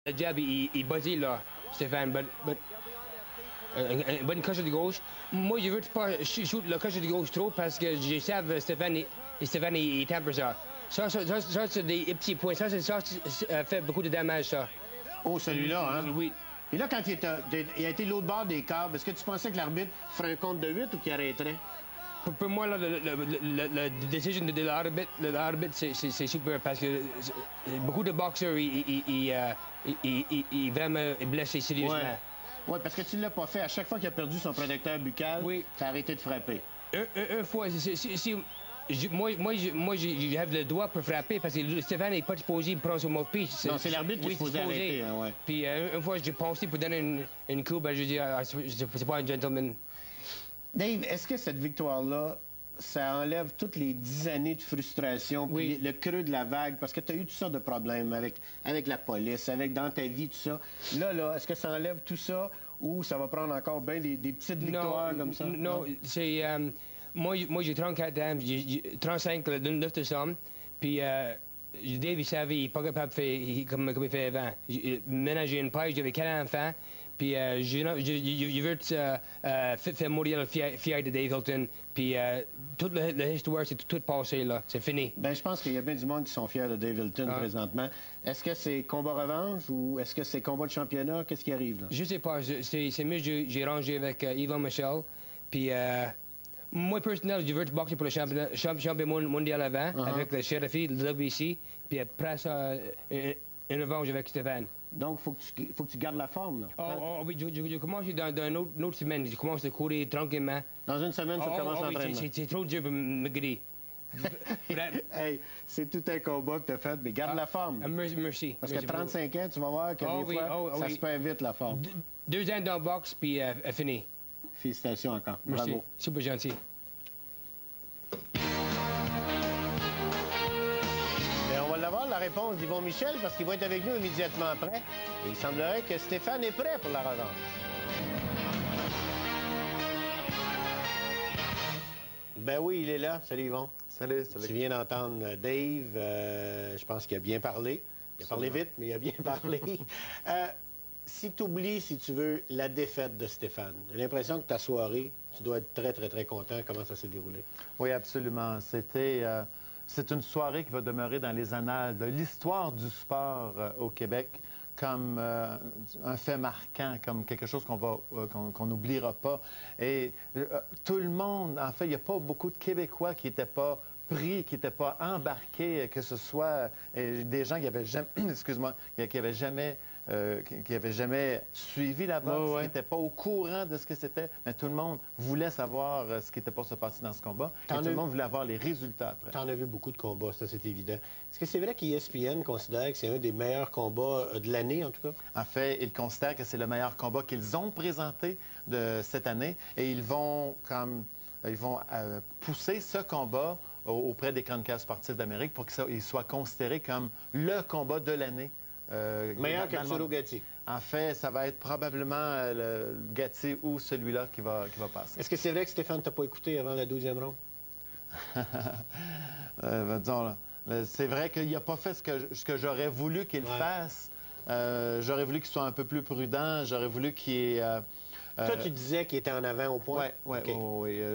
Le jab, il buzzait, là, Stéphane. Une bonne coche de gauche. Moi, je veux pas shoot le coche de gauche trop parce que je sais que Stéphane, il temper ça. Ça, c'est des petits points. Ça fait beaucoup de dommages, ça. Oh, celui-là, hein? Oui. Et là, quand il a été l'autre bord des câbles, est-ce que tu pensais que l'arbitre ferait un compte de 8 ou qu'il arrêterait? Pour moi, là, la décision de l'arbitre, c'est super parce que beaucoup de boxeurs, ils vraiment blessés sérieusement. Oui, parce que tu ne l'as pas fait. À chaque fois qu'il a perdu son protecteur buccal, tu as arrêté de frapper. Une fois, moi, j'ai le droit pour frapper parce que Stéphane n'est pas supposé prendre son mouthpiece. Non, c'est l'arbitre qui est supposé arrêter. Hein, ouais. Puis une fois, j'ai pensé pour donner une coupe, je dis, c'est pas un gentleman. Dave, est-ce que cette victoire-là, ça enlève toutes les 10 années de frustration, puis le creux de la vague, parce que tu as eu toutes sortes de problèmes avec la police, dans ta vie, tout ça. Là, est-ce que ça enlève tout ça ou ça va prendre encore bien des petites victoires comme ça? Non, c'est... moi, j'ai 34 ans, j'ai 35 le 9 décembre, puis Dave, il savait, il n'est pas capable de faire comme il fait avant. Maintenant, j'ai une page, j'avais 4 enfants, puis je veux faire mourir fier de Dave Hilton. Puis toute l'histoire, c'est tout passé, là. C'est fini. Bien, je pense qu'il y a bien du monde qui sont fiers de Dave Hilton présentement. Est-ce que c'est combat revanche ou est-ce que c'est combat de championnat? Qu'est-ce qui arrive, là? Je sais pas. C'est mieux que j'ai rangé avec Yvan Michel. Puis moi, personnellement, je veux boxer pour le champion mondial avant, avec le Sheriffy, le WBC. Puis après ça, une revanche avec Stéphane. Donc, il faut que tu gardes la forme, là. Oui, je commence dans une autre semaine. Je commence à courir tranquillement. Dans une semaine, tu commences l'entraînement. C'est trop dur pour me guérir. Hey, c'est tout un combat que tu as fait, mais garde la forme. Merci. Parce que 35 ans, tu vas voir que des fois, ça se perd vite, la forme. 2 ans dans le boxe, puis fini. Félicitations encore. Merci. Bravo. Super gentil. On va l'avoir, la réponse d'Yvon Michel, parce qu'il va être avec nous immédiatement après. Et il semblerait que Stéphane est prêt pour la revanche. Ben oui, il est là. Salut Yvon. Salut. Tu viens d'entendre Dave. Je pense qu'il a bien parlé. Il a parlé vite, mais il a bien parlé. Si tu oublies, si tu veux, la défaite de Stéphane, j'ai l'impression que ta soirée, tu dois être très, très, très content comment ça s'est déroulé. Oui, absolument. C'est une soirée qui va demeurer dans les annales de l'histoire du sport au Québec comme un fait marquant, comme quelque chose qu'on n'oubliera pas. Et tout le monde, en fait, il n'y a pas beaucoup de Québécois qui n'étaient pas pris, qui n'étaient pas embarqués, que ce soit des gens qui n'avaient jamais, excuse-moi, qui n'avaient jamais suivi la boxe, qui n'étaient pas au courant de ce que c'était, mais tout le monde voulait savoir ce qui était pour se passer dans ce combat. Et tout le monde voulait avoir les résultats après. Tu en as vu beaucoup de combats, ça c'est évident. Est-ce que c'est vrai qu'ESPN considère que c'est un des meilleurs combats de l'année, en tout cas? En fait, ils considèrent que c'est le meilleur combat qu'ils ont présenté de cette année et ils vont pousser ce combat auprès des chroniqueurs sportifs d'Amérique pour qu'il soit considéré comme le combat de l'année. Meilleur qu'Arturo Gatti. En fait, ça va être probablement le Gatti ou celui-là qui va passer. Est-ce que c'est vrai que Stéphane t'a pas écouté avant la 12e ronde? Disons, c'est vrai qu'il n'a pas fait ce que j'aurais voulu qu'il fasse. J'aurais voulu qu'il soit un peu plus prudent. J'aurais voulu qu'il ait... Toi, tu disais qu'il était en avant au point? Oui.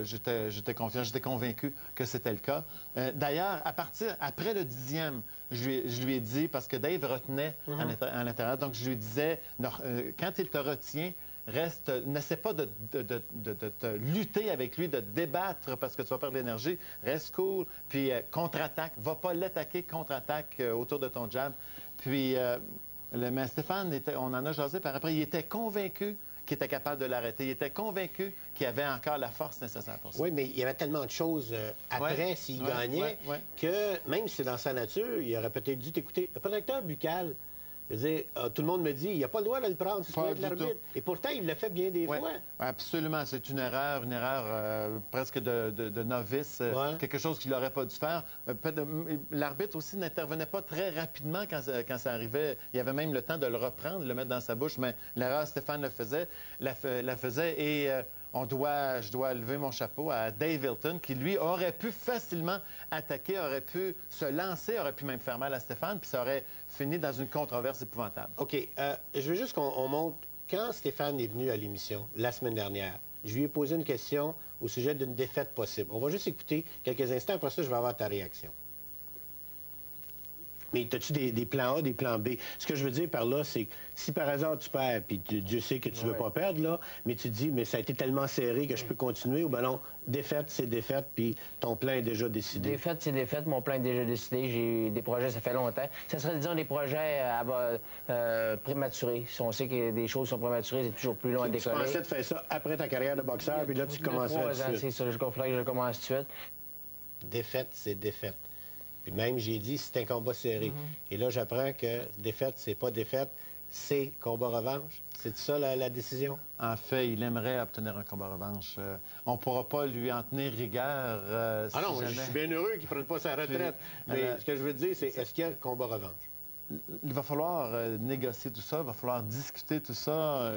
J'étais confiant, j'étais convaincu que c'était le cas. D'ailleurs, après le 10e, je lui ai dit, parce que Dave retenait à l'intérieur, donc je lui disais, quand il te retient, n'essaie pas de lutter avec lui, de débattre parce que tu vas perdre l'énergie. Reste cool, puis contre-attaque. Va pas l'attaquer, contre-attaque autour de ton jab. Puis, mais Stéphane, on en a jasé par après, il était convaincu qu'il était capable de l'arrêter. Il était convaincu qu'il avait encore la force nécessaire pour ça. Oui, mais il y avait tellement de choses après s'il gagnait que même si c'est dans sa nature, il aurait peut-être dû t'écouter. Le protecteur buccal, je veux dire, tout le monde me dit, il n'y a pas le droit de le prendre, c'est de l'arbitre. Et pourtant, il l'a fait bien des fois. Absolument. C'est une erreur presque de novice, quelque chose qu'il n'aurait pas dû faire. L'arbitre aussi n'intervenait pas très rapidement quand ça arrivait. Il y avait même le temps de le reprendre, de le mettre dans sa bouche, mais l'erreur, Stéphane la faisait et je dois lever mon chapeau à Dave Hilton, qui, lui, aurait pu facilement attaquer, aurait pu se lancer, aurait pu même faire mal à Stéphane, puis ça aurait fini dans une controverse épouvantable. OK. Je veux juste qu'on montre, quand Stéphane est venu à l'émission la semaine dernière, je lui ai posé une question au sujet d'une défaite possible. On va juste écouter quelques instants, après ça, je vais avoir ta réaction. Mais as-tu des plans A, des plans B? Ce que je veux dire par là, c'est que si par hasard tu perds, puis Dieu sait que tu veux pas perdre, là, mais tu te dis, mais ça a été tellement serré que je peux continuer, ou ben non, défaite, c'est défaite, puis ton plan est déjà décidé. Défaite, c'est défaite, mon plan est déjà décidé. J'ai des projets, ça fait longtemps. Ça serait, disons, des projets prématurés. Si on sait que des choses sont prématurées, c'est toujours plus long à décoller. Tu pensais de faire ça après ta carrière de boxeur, puis là, tu commencerais tout de suite. C'est ça, il faudrait que je commence tout de suite. Défaite, c'est défaite. Puis même, j'ai dit, c'est un combat serré. Et là, j'apprends que défaite, c'est pas défaite, c'est combat-revanche. C'est ça, la décision? En fait, il aimerait obtenir un combat-revanche. On ne pourra pas lui en tenir rigueur. Ah non, je suis bien heureux qu'il ne prenne pas sa retraite. Mais ce que je veux dire, c'est est-ce qu'il y a un combat-revanche? Il va falloir négocier tout ça, il va falloir discuter tout ça.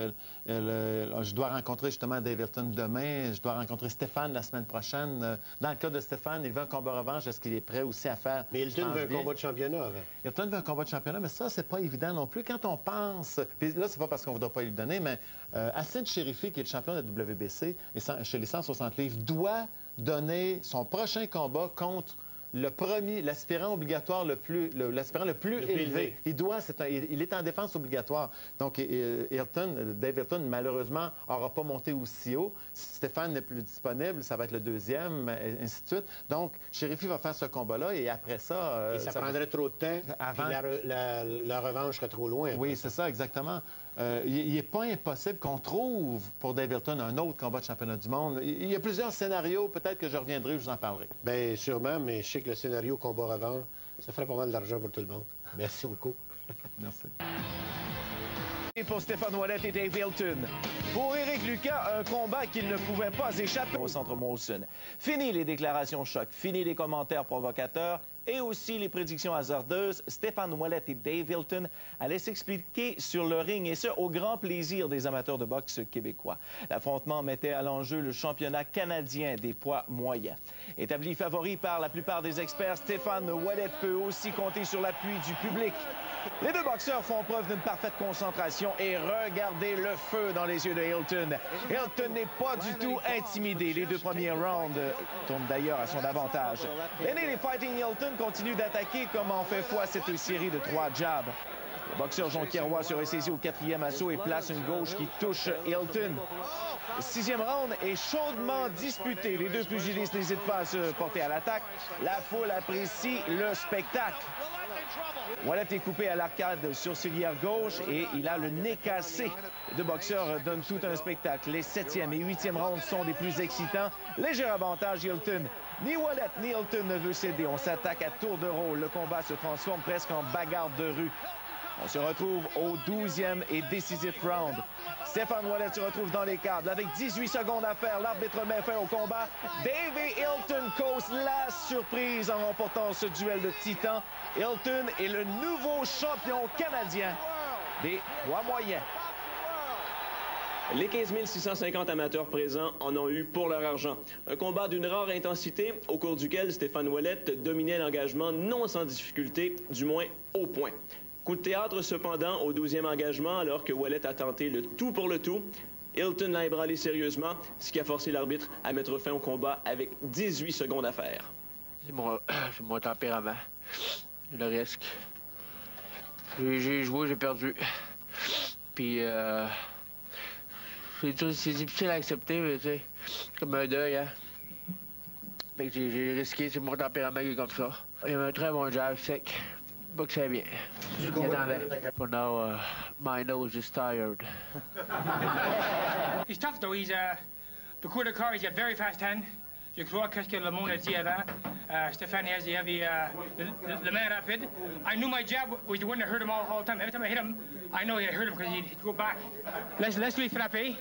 Je dois rencontrer justement Dave Hilton demain, je dois rencontrer Stéphane la semaine prochaine. Dans le cas de Stéphane, il veut un combat revanche, est-ce qu'il est prêt aussi à faire? Mais Hilton veut un combat de championnat avant. Hilton veut un combat de championnat, mais ça, c'est pas évident non plus. Quand on pense, puis là, c'est pas parce qu'on ne voudra pas lui donner, mais Hassan Chérifi, qui est le champion de la WBC, et chez les 160 livres, doit donner son prochain combat contre l'aspirant obligatoire l'aspirant le plus élevé. Il est en défense obligatoire. Donc, Dave Hilton, malheureusement, n'aura pas monté aussi haut. Si Stéphane n'est plus disponible, ça va être le deuxième, et ainsi de suite. Donc, Chérifi va faire ce combat-là, et après ça... et ça prendrait trop de temps, avant... la revanche serait trop loin. Oui, c'est ça, exactement. Il n'est pas impossible qu'on trouve pour Dave Hilton un autre combat de championnat du monde. Il y a plusieurs scénarios. Peut-être que je reviendrai, je vous en parlerai. Bien, sûrement, mais je sais que le scénario combat-revanche, ça ferait pas mal d'argent pour tout le monde. Merci beaucoup. Merci. Et pour Stéphane Ouellet et Dave Hilton. Pour Éric Lucas, un combat qu'il ne pouvait pas échapper au centre Molson. Fini les déclarations choc, fini les commentaires provocateurs et aussi les prédictions hasardeuses. Stéphane Ouellet et Dave Hilton allaient s'expliquer sur le ring, et ce, au grand plaisir des amateurs de boxe québécois. L'affrontement mettait à l'enjeu le championnat canadien des poids moyens. Établi favori par la plupart des experts, Stéphane Ouellet peut aussi compter sur l'appui du public. Les deux boxeurs font preuve d'une parfaite concentration et regardez le feu dans les yeux de Hilton. Hilton n'est pas du tout intimidé. Les deux premiers rounds tournent d'ailleurs à son avantage. L'aîné des Fighting Hilton continue d'attaquer comme en fait foi cette série de 3 jabs. Le boxeur Jonquière Roy serait saisi au 4e assaut et place une gauche qui touche Hilton. Le 6e round est chaudement disputé. Les deux pugilistes n'hésitent pas à se porter à l'attaque. La foule apprécie le spectacle. Ouellet est coupé à l'arcade sourcilière gauche et il a le nez cassé. Les deux boxeurs donnent tout un spectacle. Les 7e et 8e rounds sont des plus excitants. Léger avantage Hilton. Ni Ouellet ni Hilton ne veut céder. On s'attaque à tour de rôle. Le combat se transforme presque en bagarre de rue. On se retrouve au 12e et décisif round. Stéphane Ouellet se retrouve dans les câbles. Avec 18 secondes à faire, l'arbitre met fin au combat. Dave Hilton cause la surprise en remportant ce duel de titans. Hilton est le nouveau champion canadien des poids moyens. Les 15 650 amateurs présents en ont eu pour leur argent. Un combat d'une rare intensité au cours duquel Stéphane Ouellet dominait l'engagement non sans difficulté, du moins au point. Coup de théâtre cependant au 12e engagement alors que Ouellet a tenté le tout pour le tout. Hilton l'a ébranlé sérieusement, ce qui a forcé l'arbitre à mettre fin au combat avec 18 secondes à faire. C'est mon tempérament. Le risque. J'ai joué, j'ai perdu. Puis, c'est difficile à accepter, mais tu sais, c'est comme un deuil, hein. Fait que j'ai risqué, c'est mon tempérament qui est comme ça. Il y avait un très bon jab sec. Pas que ça vient. For now, my nose is tired. He's tough though. He's the quarter car. He's got very fast hand. Je crois que le monde a dit avant. Stéphane has the heavy, the man rapid. I knew my jab was the one that hurt him all the time. Every time I hit him, I know it hurt him because he'd go back. Laisse-lui frapper.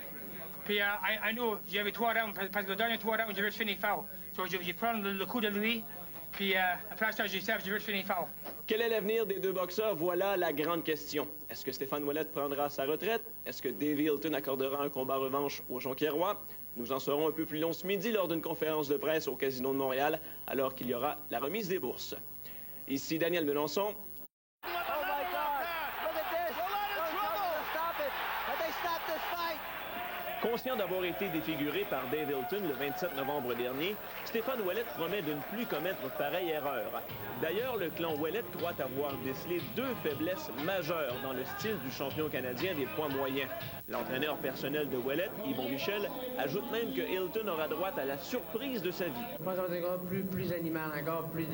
Puis I knew j'avais 3 rounds parce que le dernier 3 rounds, je veux finir foul. So j'ai pris le coup de lui. Puis après ça, je veux finir foul. Quel est l'avenir des deux boxeurs? Voilà la grande question. Est-ce que Stéphane Ouellet prendra sa retraite? Est-ce que Dave Hilton accordera un combat revanche au Jonquière Roy? Nous en saurons un peu plus long ce midi lors d'une conférence de presse au Casino de Montréal, alors qu'il y aura la remise des bourses. Ici Daniel Melançon. Conscient d'avoir été défiguré par Dave Hilton le 27 novembre dernier, Stéphane Ouellet promet de ne plus commettre pareille erreur. D'ailleurs, le clan Ouellet croit avoir décelé deux faiblesses majeures dans le style du champion canadien des poids moyens. L'entraîneur personnel de Ouellet, Yvon Michel, ajoute même que Hilton aura droit à la surprise de sa vie. Je pense que ça va être un combat plus animal, encore plus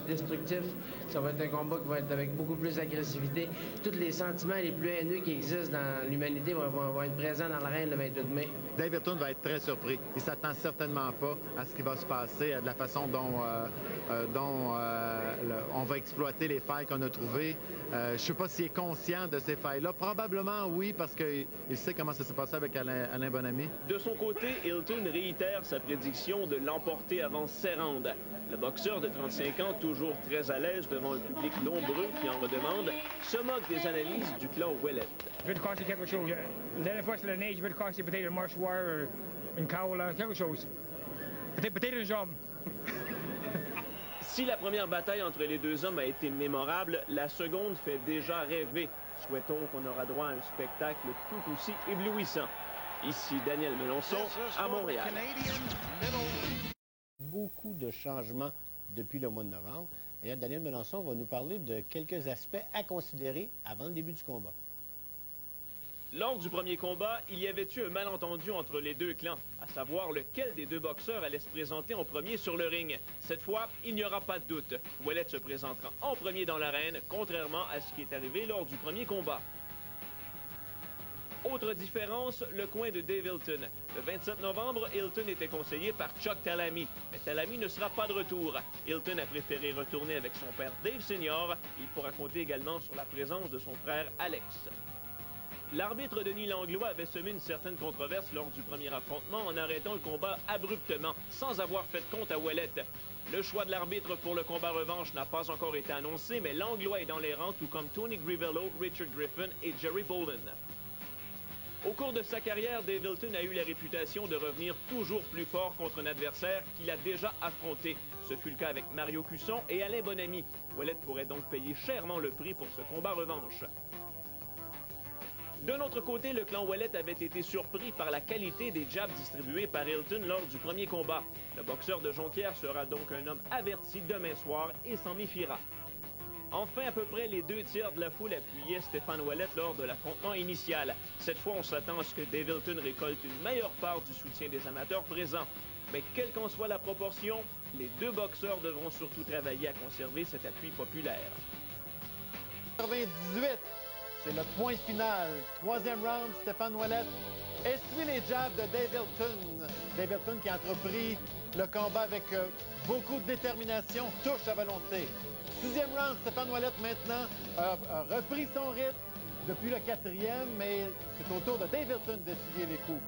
destructif. Ça va être un combat qui va être avec beaucoup plus d'agressivité. Tous les sentiments les plus haineux qui existent dans l'humanité vont être présents dans l'arène le 28 mai. Dave Hilton va être très surpris. Il ne s'attend certainement pas à ce qui va se passer, de la façon dont on va exploiter les failles qu'on a trouvées. Je ne sais pas s'il est conscient de ces failles-là. Probablement oui, parce qu'il sait comment ça s'est passé avec Alain Bonamy. De son côté, Hilton réitère sa prédiction de l'emporter avant 7 rounds. Le boxeur de 35 ans, toujours très à l'aise devant un public nombreux qui en redemande, se moque des analyses du clan Ouellet. Je vais te casser quelque chose. La dernière fois, c'est la neige, je vais te casser peut-être un mâchoire, une caule, quelque chose. Peut-être une jambe. Si la première bataille entre les deux hommes a été mémorable, la seconde fait déjà rêver. Souhaitons qu'on aura droit à un spectacle tout aussi éblouissant. Ici Daniel Melançon, à Montréal. Beaucoup de changements depuis le mois de novembre. Et Daniel Melançon va nous parler de quelques aspects à considérer avant le début du combat. Lors du premier combat, il y avait eu un malentendu entre les deux clans, à savoir lequel des deux boxeurs allait se présenter en premier sur le ring. Cette fois, il n'y aura pas de doute. Ouellet se présentera en premier dans l'arène, contrairement à ce qui est arrivé lors du premier combat. Autre différence, le coin de Dave Hilton. Le 27 novembre, Hilton était conseillé par Chuck Talamy, mais Talamy ne sera pas de retour. Hilton a préféré retourner avec son père Dave Senior. Il pourra compter également sur la présence de son frère Alex. L'arbitre Denis Langlois avait semé une certaine controverse lors du premier affrontement en arrêtant le combat abruptement, sans avoir fait de compte à Ouellet. Le choix de l'arbitre pour le combat revanche n'a pas encore été annoncé, mais Langlois est dans les rangs, tout comme Tony Grivello, Richard Griffin et Jerry Bolden. Au cours de sa carrière, Dave Hilton a eu la réputation de revenir toujours plus fort contre un adversaire qu'il a déjà affronté. Ce fut le cas avec Mario Cusson et Alain Bonamy. Ouellet pourrait donc payer chèrement le prix pour ce combat revanche. D'un autre côté, le clan Ouellet avait été surpris par la qualité des jabs distribués par Hilton lors du premier combat. Le boxeur de Jonquière sera donc un homme averti demain soir et s'en méfiera. Enfin, à peu près les 2/3 de la foule appuyaient Stéphane Ouellet lors de l'affrontement initial. Cette fois, on s'attend à ce que Dave Hilton récolte une meilleure part du soutien des amateurs présents. Mais quelle qu'en soit la proportion, les deux boxeurs devront surtout travailler à conserver cet appui populaire. 98, c'est le point final. Troisième round, Stéphane Ouellet essuie les jabs de Dave Hilton. Dave Hilton qui a entrepris le combat avec beaucoup de détermination, touche à volonté. Sixième round, Stéphane Ouellet maintenant a repris son rythme depuis le quatrième, mais c'est au tour de Dave Hilton d'essuyer les coups.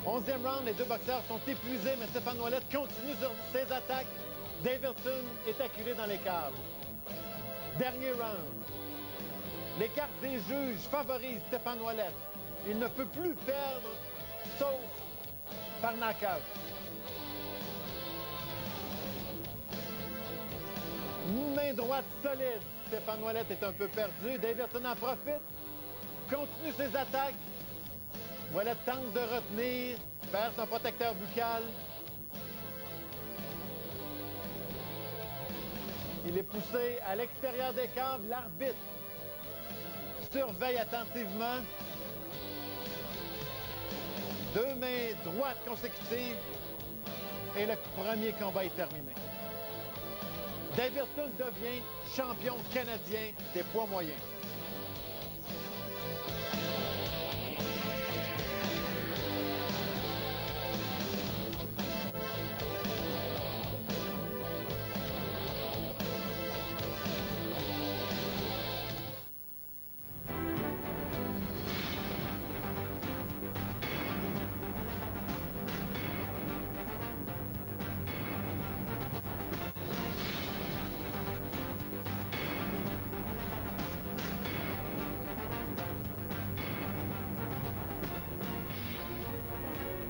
11e round, les deux boxeurs sont épuisés, mais Stéphane Ouellet continue sur ses attaques. Dave Hilton est acculé dans les câbles. Dernier round. Les cartes des juges favorisent Stéphane Ouellet. Il ne peut plus perdre, sauf par knockout. Main droite solide. Stéphane Ouellet est un peu perdu. Dave Hilton en profite. Continue ses attaques. Ouellet tente de retenir. Perd son protecteur buccal. Il est poussé à l'extérieur des câbles. L'arbitre surveille attentivement. Deux mains droites consécutives. Et le premier combat est terminé. Dave Hilton devient champion canadien des poids moyens.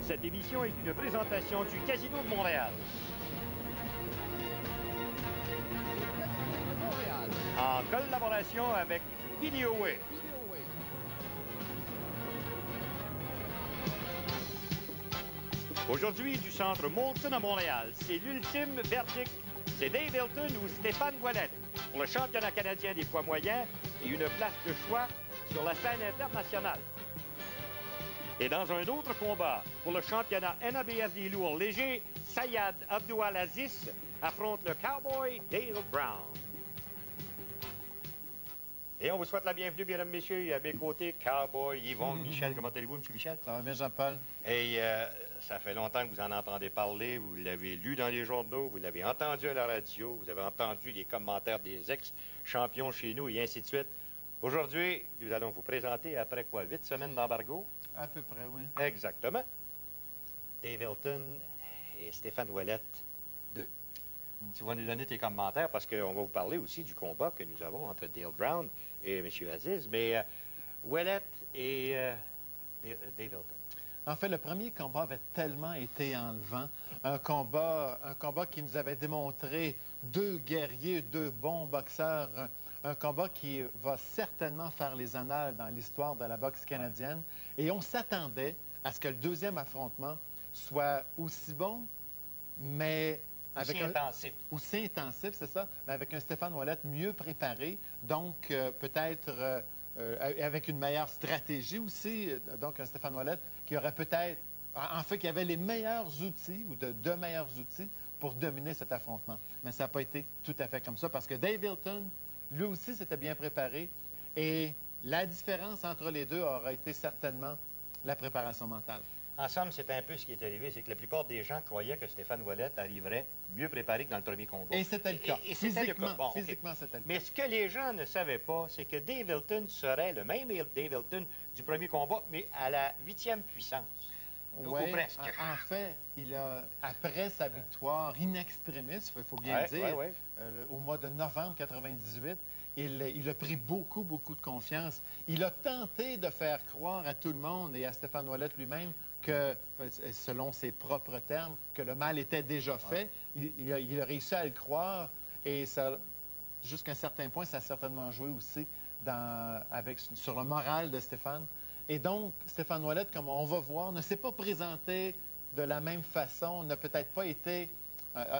Cette émission est une présentation du Casino de Montréal. En collaboration avec Videoway. Aujourd'hui, du centre Molson à Montréal, c'est l'ultime verdict. C'est Dave Hilton ou Stéphane Ouellet pour le championnat canadien des poids moyens et une place de choix sur la scène internationale. Et dans un autre combat, pour le championnat NABF des lourds légers, Sayad Abdou-Al-Aziz affronte le cowboy Dale Brown. Et on vous souhaite la bienvenue, mesdames, messieurs, à mes côtés, cowboy Yvon, Michel. Comment allez-vous, M. Michel? Ça va bien, Jean-Paul? Et ça fait longtemps que vous en entendez parler, vous l'avez lu dans les journaux, vous l'avez entendu à la radio, vous avez entendu les commentaires des ex-champions chez nous et ainsi de suite. Aujourd'hui, nous allons vous présenter, après quoi, 8 semaines d'embargo? À peu près, oui. Exactement. Dave Hilton et Stéphane Ouellet, 2. Tu vas nous donner tes commentaires parce qu'on va vous parler aussi du combat que nous avons entre Dale Brown et M. Aziz. Mais Ouellet et Dave Hilton. En fait, le premier combat avait tellement été enlevant. Un combat qui nous avait démontré 2 guerriers, 2 bons boxeurs. Un combat qui va certainement faire les annales dans l'histoire de la boxe canadienne. Et on s'attendait à ce que le deuxième affrontement soit aussi bon, mais avec aussi intensif, c'est ça, mais avec un Stéphane Ouellet mieux préparé, donc peut-être avec une meilleure stratégie aussi, donc un Stéphane Ouellet qui aurait peut-être, en fait, qui avait les meilleurs outils, ou de 2 meilleurs outils, pour dominer cet affrontement. Mais ça n'a pas été tout à fait comme ça, parce que Dave Hilton, lui aussi, s'était bien préparé, et la différence entre les deux aura été certainement la préparation mentale. En somme, c'est un peu ce qui est arrivé, c'est que la plupart des gens croyaient que Stéphane Ouellet arriverait mieux préparé que dans le premier combat. Et c'était le cas. Et c'était le cas. Bon, physiquement, c'était le cas. Mais ce que les gens ne savaient pas, c'est que Dave Hilton serait le même Dave Hilton du premier combat, mais à la 8e puissance. Oui, ou presque. En fait, après sa victoire in extremis, il faut bien le dire, au mois de novembre 1998, il a pris beaucoup de confiance. Il a tenté de faire croire à tout le monde et à Stéphane Ouellet lui-même que, selon ses propres termes, que le mal était déjà fait. Il a réussi à le croire et jusqu'à un certain point, ça a certainement joué aussi sur le moral de Stéphane. Et donc, Stéphane Ouellet, comme on va voir, ne s'est pas présenté de la même façon, n'a peut-être pas été,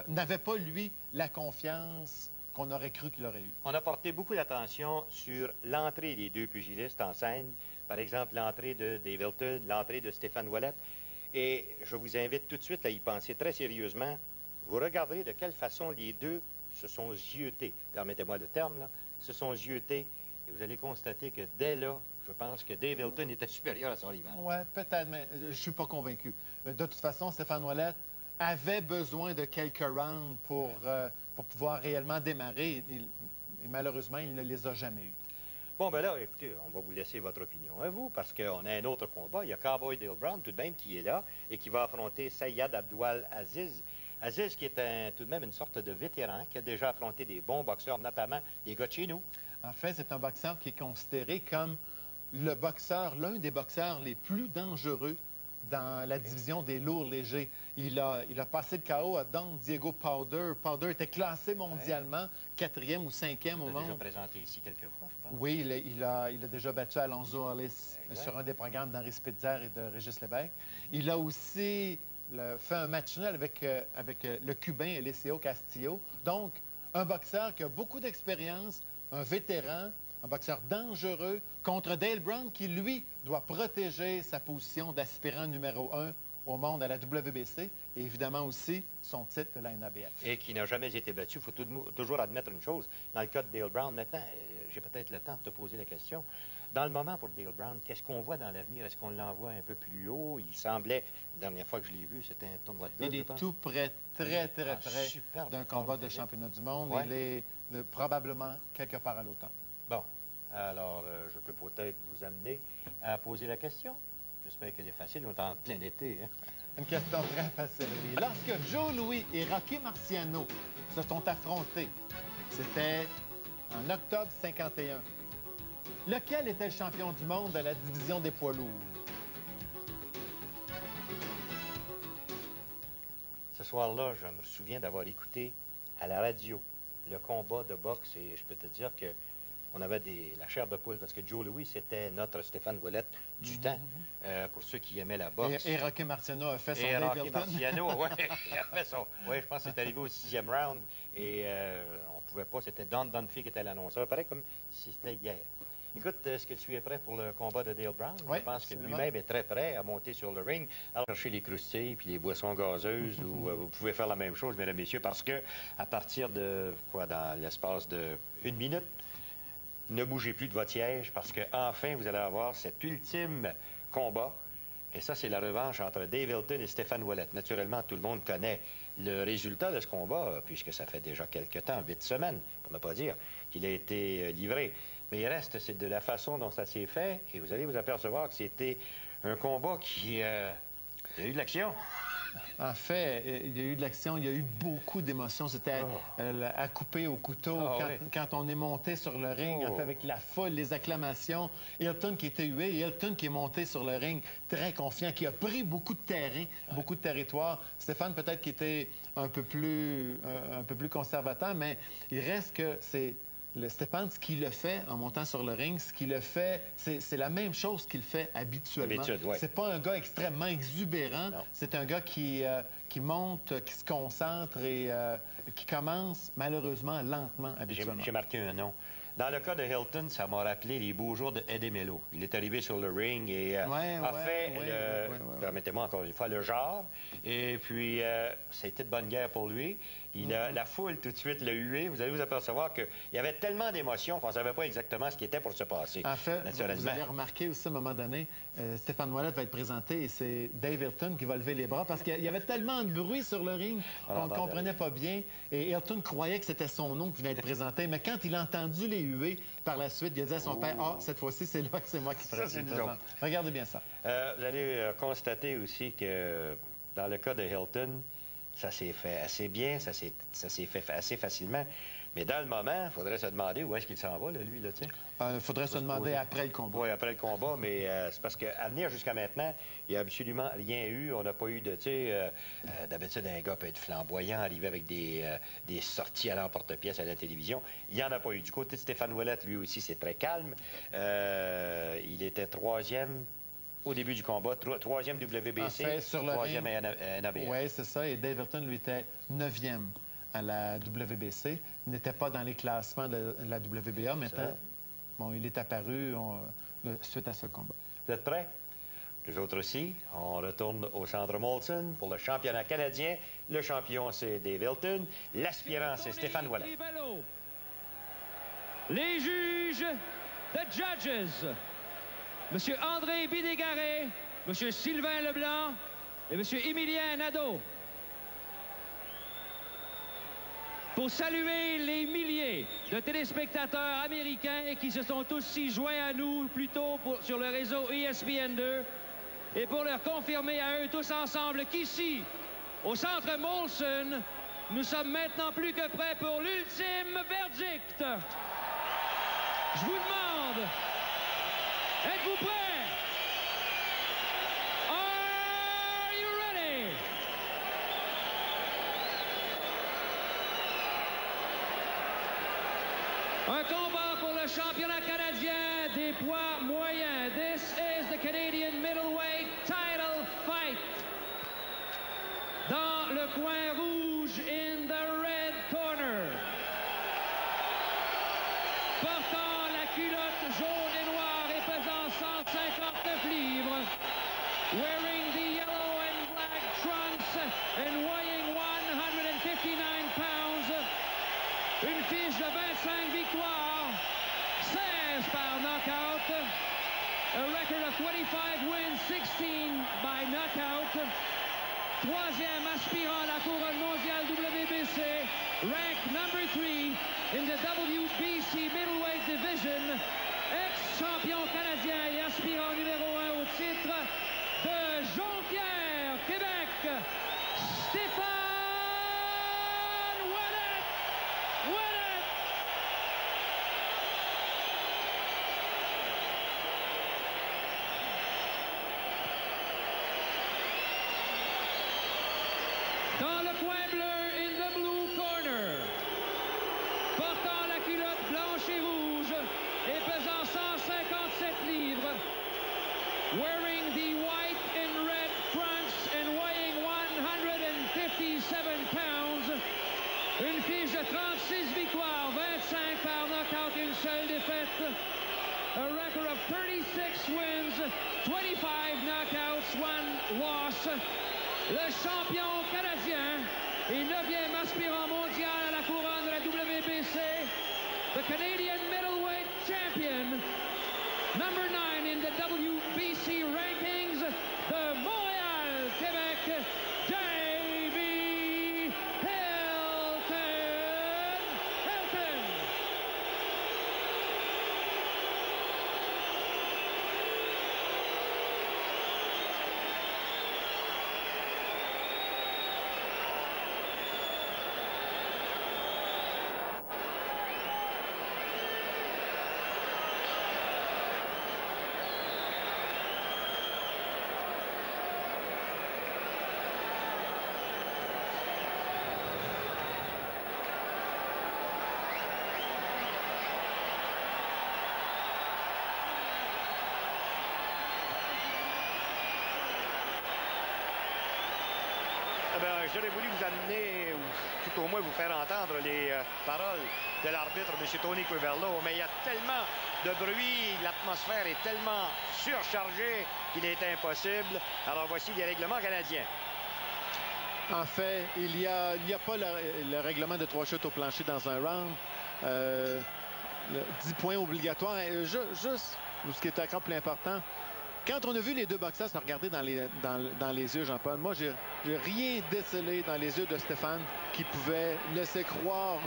n'avait pas, lui, la confiance qu'on aurait cru qu'il aurait eu. On a porté beaucoup d'attention sur l'entrée des 2 pugilistes en scène. Par exemple, l'entrée de Dave Hilton, l'entrée de Stéphane Ouellet. Et je vous invite tout de suite à y penser très sérieusement. Vous regardez de quelle façon les deux se sont ziotés. Permettez-moi le terme, là. Se sont ziotés. Et vous allez constater que dès là, je pense que Dave Hilton était supérieur à son rival. Oui, peut-être, mais je ne suis pas convaincu. De toute façon, Stéphane Ouellet avait besoin de quelques rounds pour pouvoir réellement démarrer. Et malheureusement, il ne les a jamais eus. Bon, ben là, écoutez, on va vous laisser votre opinion à vous, parce qu'on a un autre combat. Il y a Cowboy Dale Brown, tout de même, qui est là et qui va affronter Sayad Abdou-Al-Aziz. Aziz, qui est tout de même une sorte de vétéran, qui a déjà affronté des bons boxeurs, notamment des gars de chez nous. En fait, c'est un boxeur qui est considéré comme l'un des boxeurs les plus dangereux dans la division des lourds légers. Il a passé le KO à Don Diego Powder. Powder était classé mondialement 4e ou 5e au monde. Il l'a déjà présenté ici quelques fois, je pense. Oui, il a déjà battu Alonso Hollis sur un des programmes d'Henri Spitzer et de Régis Lévesque. Il a aussi fait un match nul avec le Cubain Eliseo Castillo. Donc, un boxeur qui a beaucoup d'expérience, un vétéran, un boxeur dangereux, contre Dale Brown qui, lui, doit protéger sa position d'aspirant numéro 1 au monde à la WBC et évidemment aussi son titre de la NABF. Et qui n'a jamais été battu. Il faut toujours admettre une chose. Dans le cas de Dale Brown, maintenant, j'ai peut-être le temps de te poser la question. Dans le moment pour Dale Brown, qu'est-ce qu'on voit dans l'avenir? Est-ce qu'on l'envoie un peu plus haut? Il semblait, la dernière fois que je l'ai vu, c'était un tournoi de golf. Il est tout près, très près d'un combat de championnat du monde. Ouais. Il est probablement quelque part à l'automne. Bon. Alors, je peux peut-être vous amener à poser la question. J'espère qu'elle est facile. On est en plein été. Hein? Une question très facile, oui. Lorsque Joe Louis et Rocky Marciano se sont affrontés, c'était en octobre 51. Lequel était le champion du monde de la division des poids lourds? Ce soir-là, je me souviens d'avoir écouté à la radio le combat de boxe et je peux te dire que on avait la chair de poule parce que Joe Louis, c'était notre Stéphane Ouellette du temps, pour ceux qui aimaient la boxe. Et Rocky Marciano a fait son Et Rocky Hilton. Marciano, oui, il a fait son... Oui, je pense que c'est arrivé au 6e round et on pouvait pas, c'était Don Dunphy qui était l'annonceur. Pareil comme si c'était hier. Écoute, est-ce que tu es prêt pour le combat de Dale Brown? Oui, je pense que absolument. lui-même est très prêt à monter sur le ring. Alors, cherchez les croustilles puis les boissons gazeuses où vous pouvez faire la même chose, mesdames et messieurs, parce que à partir de, dans l'espace de 1 minute, ne bougez plus de votre siège parce que enfin vous allez avoir cet ultime combat. Et ça, c'est la revanche entre Dave Hilton et Stéphane Ouellette. Naturellement, tout le monde connaît le résultat de ce combat, puisque ça fait déjà quelque temps, 8 semaines, pour ne pas dire, qu'il a été livré. Mais il reste, c'est de la façon dont ça s'est fait, et vous allez vous apercevoir que c'était un combat qui... il y a eu de l'action. En fait, il y a eu de l'action, il y a eu beaucoup d'émotions. C'était à couper au couteau quand on est monté sur le ring, en fait, avec la foule, les acclamations. Hilton qui était hué, et Hilton qui est monté sur le ring très confiant, qui a pris beaucoup de terrain, beaucoup de territoire. Stéphane, peut-être qui était un peu plus conservateur, mais il reste que c'est... Stéphane, ce qu'il a fait en montant sur le ring, ce qu'il a fait, c'est la même chose qu'il fait habituellement. C'est pas un gars extrêmement exubérant. C'est un gars qui monte, qui se concentre et qui commence malheureusement lentement habituellement. J'ai marqué un nom. Dans le cas de Hilton, ça m'a rappelé les beaux jours de Eddie Mello. Il est arrivé sur le ring et a fait, permettez-moi encore une fois, le genre. Et puis, ça a été de bonne guerre pour lui. La foule, tout de suite, l'a hué. Vous allez vous apercevoir qu'il y avait tellement d'émotions qu'on ne savait pas exactement ce qui était pour se passer. En fait, vous allez remarquer aussi, à un moment donné, Stéphane Ouellette va être présenté et c'est Dave Hilton qui va lever les bras parce qu'il y avait tellement de bruit sur le ring qu'on ne comprenait pas bien. Et Hilton croyait que c'était son nom qui venait être présenté. Mais quand il a entendu les huées, par la suite, il a dit à son père, « Ah, cette fois-ci, c'est là que c'est moi qui ferai. » Regardez bien ça. Vous allez constater aussi que dans le cas de Hilton, ça s'est fait assez bien, ça s'est fait assez facilement. Mais dans le moment, il faudrait se demander où est-ce qu'il s'en va, là, lui, là, tu sais. Il faudrait se demander après le combat. Oui, après le combat, mais c'est parce qu'à venir jusqu'à maintenant, il n'y a absolument rien eu. On n'a pas eu de, tu sais, d'habitude, un gars peut être flamboyant, arriver avec des sorties à l'emporte-pièce à la télévision. Il n'y en a pas eu. Du côté de Stéphane Ouellette, lui aussi, c'est très calme. Il était 3e au début du combat, 3e WBC, en fait, sur le 3e à NABL. Oui, c'est ça. Et Dave Hilton, lui, était 9e à la WBC. Il n'était pas dans les classements de la WBA, mais il est apparu suite à ce combat. Vous êtes prêts? Les autres aussi. On retourne au centre Molson pour le championnat canadien. Le champion, c'est Dave Hilton. L'aspirant, c'est Stéphane Ouellette. Les juges, the judges, M. André Bidégaré, M. Sylvain Leblanc et M. Émilien Nadeau. Pour saluer les milliers de téléspectateurs américains qui se sont aussi joints à nous plus tôt sur le réseau ESPN2 et pour leur confirmer à eux tous ensemble qu'ici, au centre Molson, nous sommes maintenant plus que prêts pour l'ultime verdict. Je vous demande, êtes-vous prêts? Are you ready? Un combat pour le championnat canadien des poids moyens. This is the Canadian middleweight title fight. Dans le coin rouge, in the red corner, portant la culotte jaune et noire et pesant 159 livres, wearing the yellow and black trunks and weighing 159 pounds, une fiche de 25 victoires, 16 par knockout, a record of 25 wins, 16 by knockout, troisième aspirant à la couronne mondiale WBC, ranked number 3 in the WBC middleweight division, ex-champion canadien et aspirant numéro 1 au titre de Jonquière, Québec, Stéphane Ouellette. Dans le coin bleu, in the blue corner, portant la culotte blanche et rouge et pesant 157 livres, wearing the white and red fronts and weighing 157 pounds, une fiche de 36 victoires, 25 par knockout, une seule défaite, a record of 36 wins, 25 knockouts, 1 loss. Le champion canadien et 9e aspirant mondial à la couronne de la WBC, the Canadian middleweight champion, number 9 in the WBC rankings, the Montréal, Québec, Davey Hilton. J'aurais voulu vous amener, ou tout au moins vous faire entendre les paroles de l'arbitre, M. Tony Quiverlo, mais il y a tellement de bruit, l'atmosphère est tellement surchargée qu'il est impossible. Alors voici les règlements canadiens. En fait, il n'y a pas le règlement de 3 chutes au plancher dans un round. 10 points obligatoires. Juste, ce qui est encore plus important, quand on a vu les deux boxeurs se regarder dans les yeux, Jean-Paul, moi, j'ai rien décelé dans les yeux de Stéphane qui peuvent laisser croire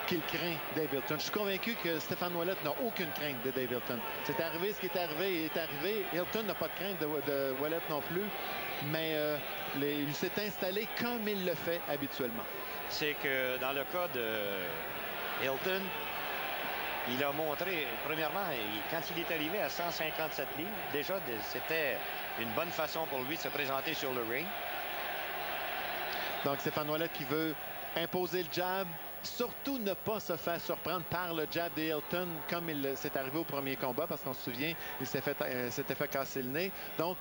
qu'il craint Dave Hilton. Je suis convaincu que Stéphane Ouellet n'a aucune crainte de Dave Hilton. C'est arrivé ce qui est arrivé, est arrivé. Hilton n'a pas de crainte de Ouellet non plus, mais il s'est installé comme il le fait habituellement. C'est que dans le cas de Hilton, il a montré, premièrement, quand il est arrivé à 157 livres, déjà, c'était une bonne façon pour lui de se présenter sur le ring. Donc, Stéphane Ouellet qui veut imposer le jab, surtout ne pas se faire surprendre par le jab de Hilton, comme il s'est arrivé au premier combat, parce qu'on se souvient, il s'était fait casser le nez. Donc,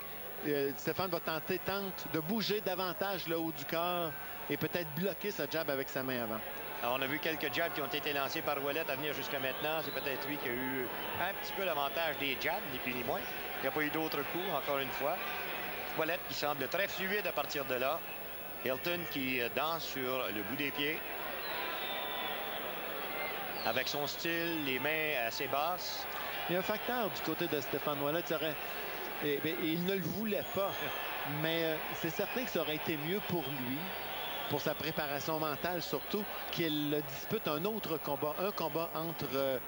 Stéphane va tente de bouger davantage le haut du corps et peut-être bloquer ce jab avec sa main avant. Alors, on a vu quelques jabs qui ont été lancés par Ouellet à venir jusqu'à maintenant. C'est peut-être lui qui a eu un petit peu l'avantage des jabs, ni plus ni moins. Il n'y a pas eu d'autres coups, encore une fois. Ouellet qui semble très fluide à partir de là. Hilton qui danse sur le bout des pieds. Avec son style, les mains assez basses. Il y a un facteur du côté de Stéphane Ouellet. Il ne le voulait pas, mais c'est certain que ça aurait été mieux pour lui, pour sa préparation mentale surtout, qu'il dispute un autre combat, un combat entre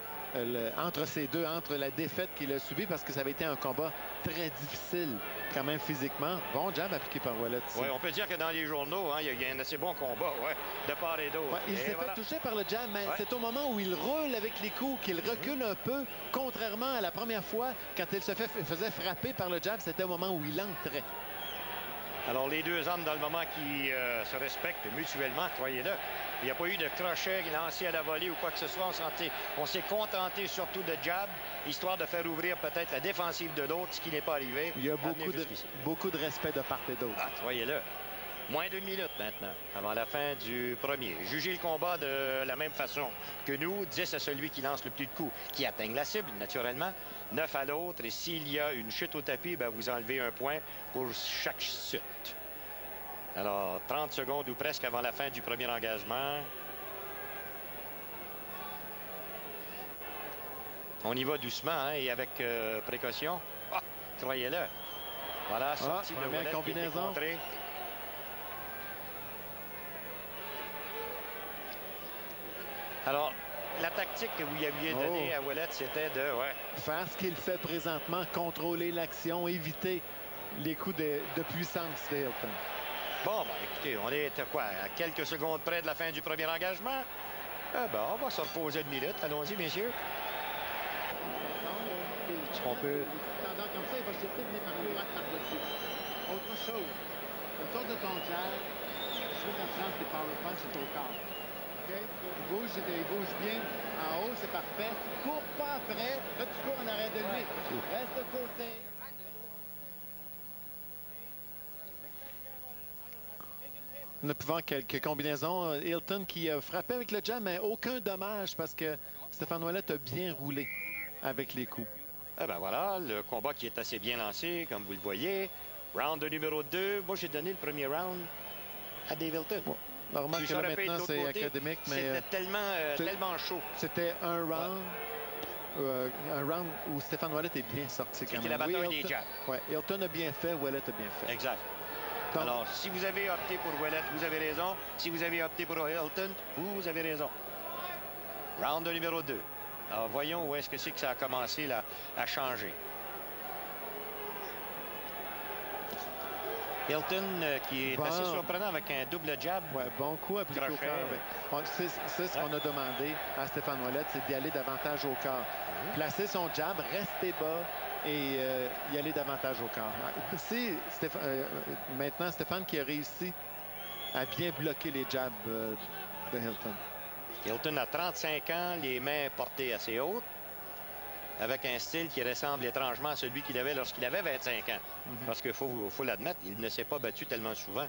ces deux, entre la défaite qu'il a subie, parce que ça avait été un combat très difficile quand même physiquement. Bon jab appliqué par Ouellet. Oui, on peut dire que dans les journaux, il y a un assez bon combat, de part et d'autre. Il s'est fait toucher par le jab, mais c'est au moment où il roule avec les coups qu'il recule un peu, contrairement à la première fois, quand il faisait frapper par le jab, c'était au moment où il entrait. Alors, les deux hommes, dans le moment qui se respectent mutuellement, croyez-le, il n'y a pas eu de crochet lancé à la volée ou quoi que ce soit. On s'est contenté surtout de jab, histoire de faire ouvrir peut-être la défensive de l'autre, ce qui n'est pas arrivé. Il y a beaucoup de respect de part et d'autre. Croyez-le. Moins d'1 minute maintenant, avant la fin du premier. Jugez le combat de la même façon que nous. 10 à celui qui lance le plus de coups, qui atteigne la cible, naturellement. 9 à l'autre. Et s'il y a une chute au tapis, vous enlevez un point pour chaque chute. Alors, 30 secondes ou presque avant la fin du premier engagement. On y va doucement et avec précaution. Croyez-le. Voilà, sortie de Ouellet qui était contrée. Alors, la tactique que vous y aviez donnée à Ouellet, c'était de faire ce qu'il fait présentement, contrôler l'action, éviter les coups de puissance de Hilton. Bon, écoutez, on est à quelques secondes près de la fin du premier engagement. On va se reposer une minute. Allons-y, messieurs. On peut... Comme ça, il va sauter, venir par par-dessus. Autre chose. autour de ton jab, je veux qu'on chante tes power punch sur ton corps. OK? Il bouge bien. En haut, c'est parfait. Cours pas après. Là, tu cours en arrière de lui. Reste de côté. On a pu voir quelques combinaisons. Hilton qui a frappé avec le jab, mais aucun dommage parce que Stéphane Ouellet a bien roulé avec les coups. Eh ben voilà, le combat qui est assez bien lancé, comme vous le voyez. Round de numéro 2. Moi, j'ai donné le premier round à Dave Hilton. Ouais. Normal que là, maintenant, c'est académique, mais... C'était tellement chaud. C'était un round... un round où Stéphane Ouellet est bien sorti quand même. C'était la bataille des jabs. Oui, Hilton a bien fait, Ouellet a bien fait. Exact. Donc, alors, si vous avez opté pour Ouellet, vous avez raison. Si vous avez opté pour Hilton, vous avez raison. Round de numéro 2. Alors, voyons où est-ce que c'est que ça a commencé là, à changer. Hilton qui est assez surprenant avec un double jab. Ouais, bon coup appliqué au corps. C'est ce qu'on a demandé à Stéphane Ouellet, c'est d'y aller davantage au corps. Placer son jab, rester bas et y aller davantage au corps. C'est maintenant Stéphane qui a réussi à bien bloquer les jabs de Hilton. Hilton a 35 ans, les mains portées assez hautes, avec un style qui ressemble étrangement à celui qu'il avait lorsqu'il avait 25 ans. Parce qu'il faut l'admettre, il ne s'est pas battu tellement souvent.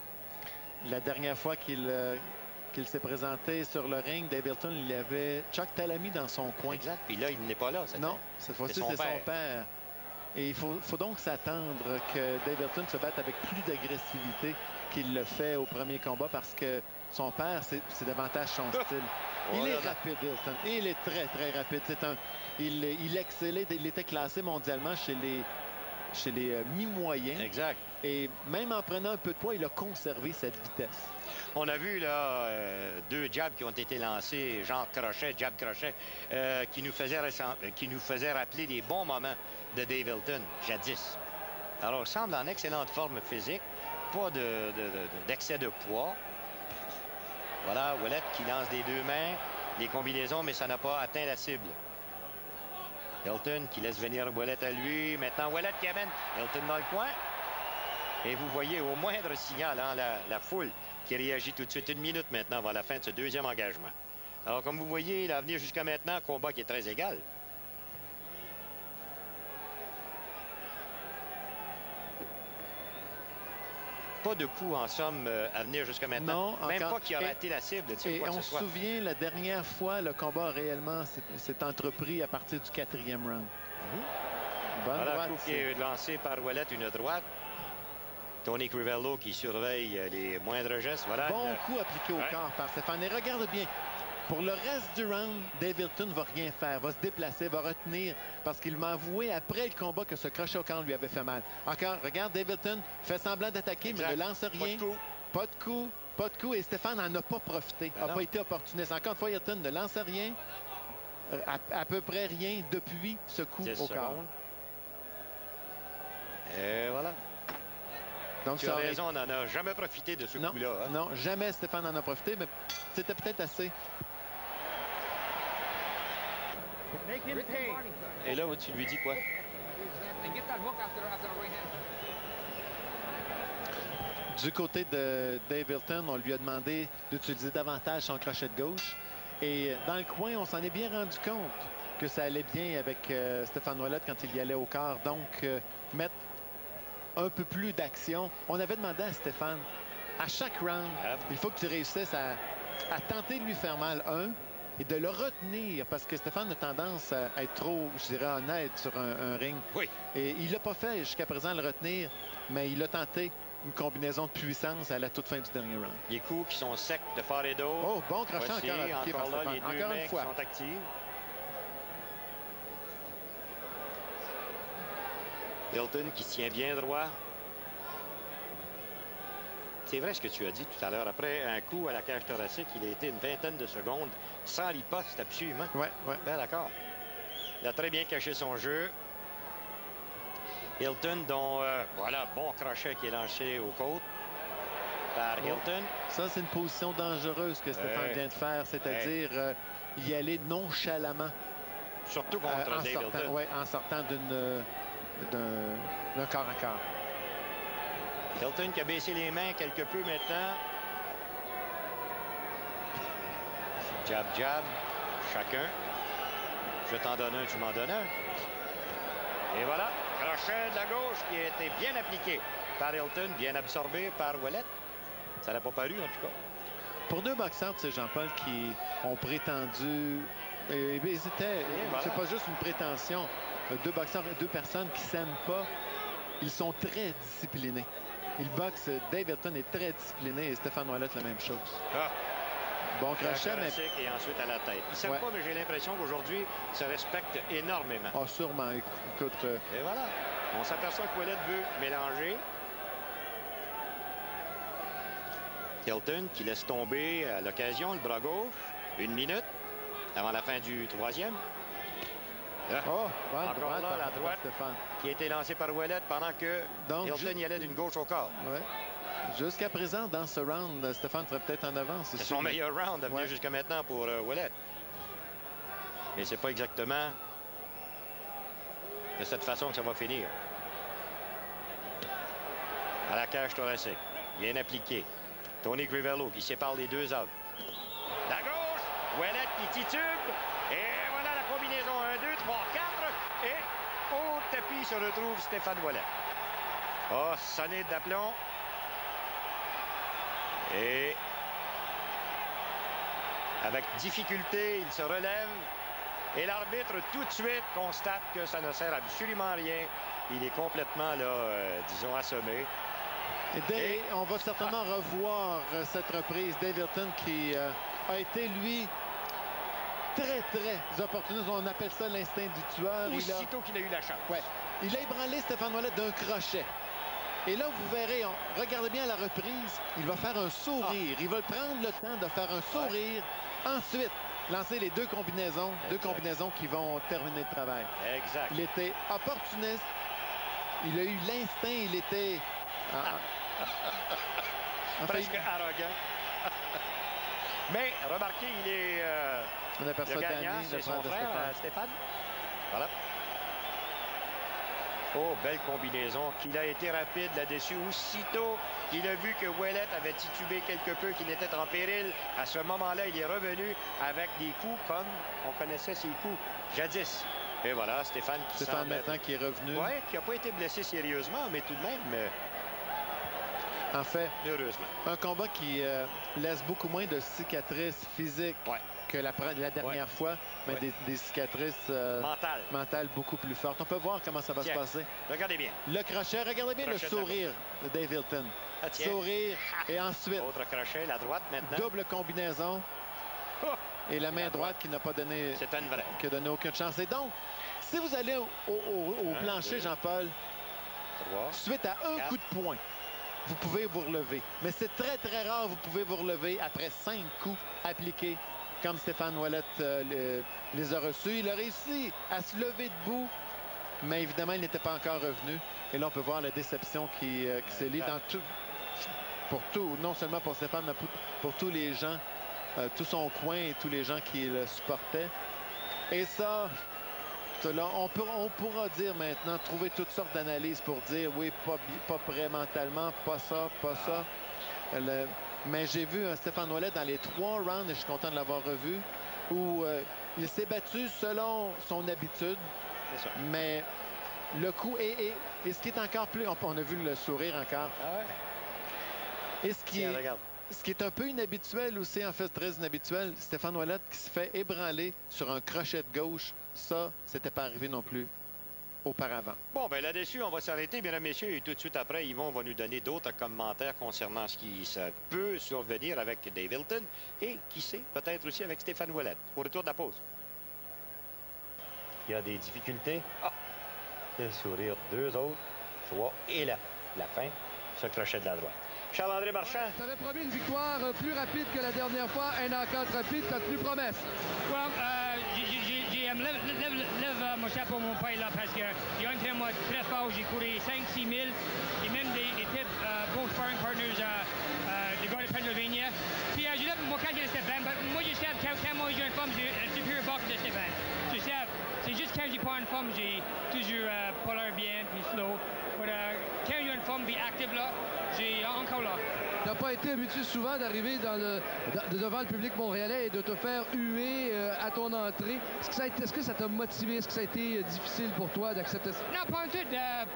La dernière fois qu'il s'est présenté sur le ring, Dave Hilton, il avait Chuck Talamy dans son coin. Exact. Puis là, il n'est pas là. Non, cette fois-ci, c'est son père. Et il faut donc s'attendre que Dave Hilton se batte avec plus d'agressivité qu'il le fait au premier combat parce que son père, c'est davantage son style. Il est rapide, Hilton. Il est très, très rapide. Il excellait. Il était classé mondialement chez les mi-moyens. Exact. Et même en prenant un peu de poids, il a conservé cette vitesse. On a vu là deux jabs qui ont été lancés, genre crochet, jab crochet, qui nous faisaient rappeler les bons moments de Dave Hilton, jadis. Alors, il semble en excellente forme physique, pas d'excès de poids. Voilà, Ouellet qui lance des deux mains, les combinaisons, mais ça n'a pas atteint la cible. Hilton qui laisse venir Ouellet à lui. Maintenant, Ouellet qui amène Hilton dans le coin. Et vous voyez au moindre signal, hein, la foule qui réagit tout de suite. 1 minute maintenant avant la fin de ce deuxième engagement. Alors, comme vous voyez, l'avenir jusqu'à maintenant, combat qui est très égal. Pas de coup, en somme, à venir jusqu'à maintenant. Non, même pas qu'il a raté la cible. Et on se souvient, la dernière fois, le combat réellement s'est entrepris à partir du 4e round. Bonne voilà, droite. Coup qui est lancé par Ouellet, une droite. Tony Crivello qui surveille les moindres gestes. Voilà, bon coup appliqué au corps par Stéphane. Et regarde bien, pour le reste du round, Dave Hilton ne va rien faire, va se déplacer, va retenir, parce qu'il m'a avoué après le combat que ce crochet au corps lui avait fait mal. Encore, regarde, Dave Hilton fait semblant d'attaquer, mais ne lance rien. Pas de coup. Pas de coup, et Stéphane n'en a pas profité, n'a pas été opportuniste. Encore une fois, Hilton ne lance rien, à peu près rien depuis ce coup au corps. Et voilà. Donc, tu as raison, on n'en a jamais profité de ce coup-là. Hein? Non, jamais Stéphane en a profité, mais c'était peut-être assez. Et là, tu lui dis quoi? Du côté de Dave Hilton, on lui a demandé d'utiliser davantage son crochet de gauche. Et dans le coin, on s'en est bien rendu compte que ça allait bien avec Stéphane Ouellet quand il y allait au quart. Donc, mettre un peu plus d'action. On avait demandé à Stéphane, à chaque round, il faut que tu réussisses à tenter de lui faire mal, et de le retenir, parce que Stéphane a tendance à être trop, je dirais, honnête sur un ring. Oui. Et il l'a pas fait jusqu'à présent, le retenir, mais il a tenté une combinaison de puissance à la toute fin du dernier round. Les coups qui sont secs de part et d'autre. Oh, bon crochet encore appliqué par Stéphane. Les deux encore mains une fois. qui sont actives. Hilton qui se tient bien droit. C'est vrai ce que tu as dit tout à l'heure. Après un coup à la cage thoracique, il a été une vingtaine de secondes sans riposte, absolument. Oui. Ben d'accord. Il a très bien caché son jeu. Hilton, dont, voilà, bon crochet qui est lancé aux côtes par Hilton. Ça, c'est une position dangereuse que Stéphane vient de faire, c'est-à-dire y aller nonchalamment. Surtout contre Dave Hilton. Oui, en sortant d'un corps à corps. Hilton qui a baissé les mains quelque peu maintenant. Jab, jab, chacun. Je t'en donne un, tu m'en donnes un. Et voilà, crochet de la gauche qui a été bien appliqué par Hilton, bien absorbé par Ouellet. Ça n'a pas paru, en tout cas. Pour deux boxeurs, c'est Jean-Paul qui ont prétendu... C'est pas juste une prétention. Deux boxeurs, deux personnes qui s'aiment pas. Ils sont très disciplinés. Ils boxent. Dave Hilton est très discipliné et Stéphane Ouellet, la même chose. Ah. Bon crochet, mais... Et ensuite à la tête. Ils ne s'aiment pas, mais j'ai l'impression qu'aujourd'hui, ils se respectent énormément. Ah, sûrement. Écoute... Et voilà. On s'aperçoit que Ouellet veut mélanger. Hilton qui laisse tomber à l'occasion le bras gauche. 1 minute avant la fin du troisième. Oh, encore droite, là, la droite qui a été lancée par Ouellet pendant que Hilton y allait d'une gauche au corps. Ouais. Jusqu'à présent, dans ce round, Stéphane serait peut-être en avance. C'est son meilleur round à venir jusqu'à maintenant pour Ouellet. Mais c'est pas exactement de cette façon que ça va finir. À la cage thoracique. Bien appliqué. Tony Crivello qui sépare les deux hommes. La gauche, Ouellet qui titube. Et voilà la combinaison 1, 2, 3, 4. Et au tapis se retrouve Stéphane Ouellet. Oh, sonné d'aplomb. Et avec difficulté, il se relève. Et l'arbitre, tout de suite, constate que ça ne sert absolument à rien. Il est complètement, là, disons, assommé. Et on va certainement revoir cette reprise. Dave Hilton qui a été, lui, très opportuniste. On appelle ça l'instinct du tueur. Aussitôt qu'il a eu la chance. Ouais. Il a ébranlé Stéphane Ouellet d'un crochet. Et là, vous verrez, regardez bien la reprise. Il va faire un sourire. Il va prendre le temps de faire un sourire. Ensuite, lancer les deux combinaisons. Exact. Deux combinaisons qui vont terminer le travail. Exact. Il était opportuniste. Il a eu l'instinct. Il était... presque arrogant. Mais remarquez, il est on aperçoit le gagnant, c'est son frère Stéphane. Voilà. Oh, belle combinaison. Qu'il a été rapide là-dessus. Aussitôt qu'il a vu que Ouellet avait titubé quelque peu, qu'il était en péril, à ce moment-là, il est revenu avec des coups comme on connaissait ses coups jadis. Et voilà, Stéphane maintenant qui est revenu. Oui, qui n'a pas été blessé sérieusement, mais tout de même... En fait, heureusement. Un combat qui laisse beaucoup moins de cicatrices physiques que la dernière fois, mais des cicatrices mentales beaucoup plus fortes. On peut voir comment ça va se passer. Regardez bien. Le crochet, regardez bien le sourire de Dave Hilton. Sourire et ensuite... Autre crochet, la droite maintenant. Double combinaison. Et la main droite qui n'a pas donné... C'est une vraie. Qui n'a donné aucune chance. Et donc, si vous allez au plancher, Jean-Paul, suite à un coup de poing, vous pouvez vous relever. Mais c'est très rare, vous pouvez vous relever après 5 coups appliqués, comme Stéphane Ouellet les a reçus. Il a réussi à se lever debout, mais évidemment, il n'était pas encore revenu. Et là, on peut voir la déception qui se lit dans tout, pour tout, non seulement pour Stéphane, mais pour tous les gens, tout son coin et tous les gens qui le supportaient. Et ça... Là, on pourra dire maintenant, trouver toutes sortes d'analyses pour dire oui, pas prêt mentalement, pas ça. Mais j'ai vu Stéphane Ouellet dans les 3 rounds, et je suis content de l'avoir revu, où il s'est battu selon son habitude. Mais le coup, et ce qui est encore plus... On a vu le sourire encore. Et ce qui est un peu inhabituel aussi, en fait, très inhabituel, Stéphane Ouellet qui se fait ébranler sur un crochet de gauche. Ça, c'était pas arrivé non plus auparavant. Bon, bien là-dessus, on va s'arrêter, mesdames, messieurs, et tout de suite après, Yvon va nous donner d'autres commentaires concernant ce qui peut survenir avec Dave Hilton et, qui sait, peut-être aussi avec Stéphane Ouellet. Au retour de la pause. Il y a des difficultés. Le sourire, 2 autres, 3, et là, la fin, ce crochet de la droite. Charles-André Marchand. Tu avais promis une victoire plus rapide que la dernière fois, un knockout rapide, t'as tenu promesse. Lève mon chapeau, mon père, là, parce qu'il y a un très très fort, j'ai couru 5-6 000, et même des types, beaux sparring partners, des gars de Pennsylvania. Puis je lève mon camp de Stéphane, mais moi, je sais, quand moi, j'ai une femme, j'ai un supérieur box de Stéphane. Je sais, c'est juste quand j'ai pas une femme, j'ai toujours pas l'air bien, puis slow. Mais quand j'ai une femme, forme et active là, j'ai encore là. Tu n'as pas été habitué souvent d'arriver devant le public montréalais et de te faire huer à ton entrée. Est-ce que ça t'a motivé? Est-ce que ça a été difficile pour toi d'accepter ça? Non, pas en tout.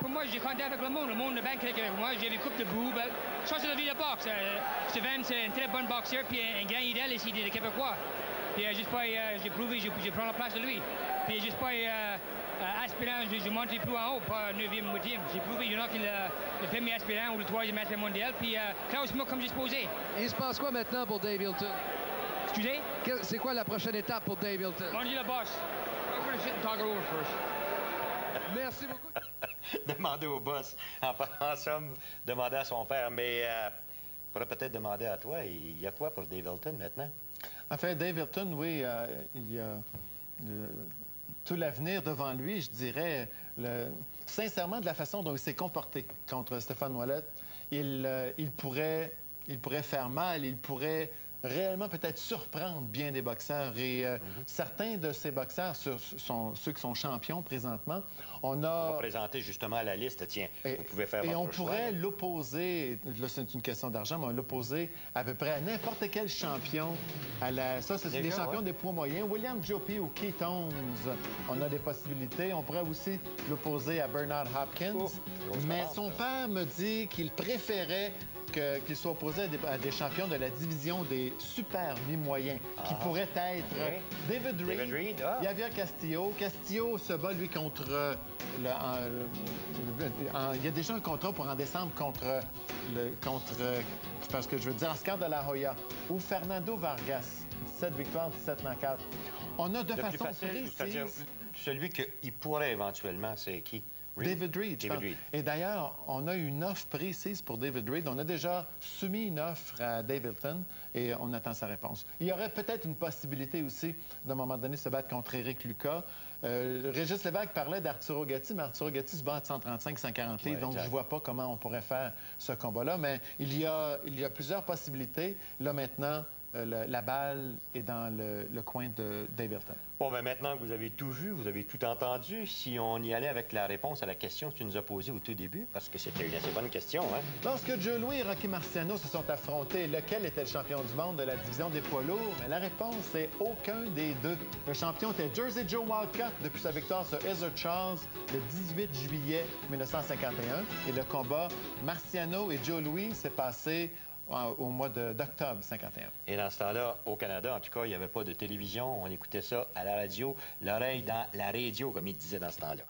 Pour moi, j'ai compté avec le monde. Le monde est bien correct avec moi. J'ai les coupes de boue. Ça, c'est la vie de boxe. Steven, c'est un très bon boxeur puis un grand idéal ici des Québécois. Puis j'ai prouvé, j'ai pris la place de lui. Puis juste pas aspirant, je monte plus en haut, pas 9e ou 8e. J'ai prouvé, il y en a qui le premier aspirant ou le 3e aspirant mondial. Puis Klaus-moi comme j'ai supposé. Et il se passe quoi maintenant pour Dave Hilton? Excusez? C'est quoi la prochaine étape pour Dave Hilton? On dit le boss. I'm going to sit and talk it over first. Merci beaucoup. Demander au boss. En somme, demander à son père. Mais il faudrait peut-être demander à toi, il y a quoi pour Dave Hilton maintenant? En fait, Dave Hilton, oui, il y a tout l'avenir devant lui, je dirais. Sincèrement, de la façon dont il s'est comporté contre Stéphane Ouellet, il pourrait faire mal, il pourrait réellement peut-être surprendre bien des boxeurs. Et certains de ces boxeurs sont ceux qui sont champions présentement. On va présenter justement la liste. Tiens, vous pouvez faire votre choix. Et on pourrait l'opposer, là c'est une question d'argent, mais on l'opposer à peu près à n'importe quel champion. Ça, c'est les champions des poids moyens. William Joppy ou Keith Holmes, on a des possibilités. On pourrait aussi l'opposer à Bernard Hopkins. Mais son père me dit qu'il préférait qu'il soit opposé à des champions de la division des super mi-moyens, qui pourraient être David Reed, Javier Castillo. Castillo se bat, lui, contre... il y a déjà un contrat pour en décembre contre parce que je veux dire, Oscar de la Hoya ou Fernando Vargas. 17 victoires, 17 knockouts. On a de façon précise... Celui qu'il pourrait éventuellement, c'est qui? David Reed. Et d'ailleurs, on a une offre précise pour David Reed. On a déjà soumis une offre à Dave Hilton et on attend sa réponse. Il y aurait peut-être une possibilité aussi, d'un moment donné, de se battre contre Éric Lucas. Régis Lévesque parlait d'Arturo Gatti, mais Arturo Gatti se bat à 135-140 livres, donc je ne vois pas comment on pourrait faire ce combat-là. Mais il y a plusieurs possibilités. Là, maintenant, la balle est dans le coin de Dave Hilton. Bon, bien maintenant que vous avez tout vu, vous avez tout entendu, si on y allait avec la réponse à la question que tu nous as posée au tout début, parce que c'était une assez bonne question, hein? Lorsque Joe Louis et Rocky Marciano se sont affrontés, lequel était le champion du monde de la division des poids lourds? Mais la réponse est aucun des deux. Le champion était Jersey Joe Walcott depuis sa victoire sur Heather Charles le 18 juillet 1951. Et le combat Marciano et Joe Louis s'est passé au mois d'octobre 51. Et dans ce temps-là, au Canada, en tout cas, il n'y avait pas de télévision. On écoutait ça à la radio, l'oreille dans la radio, comme il disait dans ce temps-là.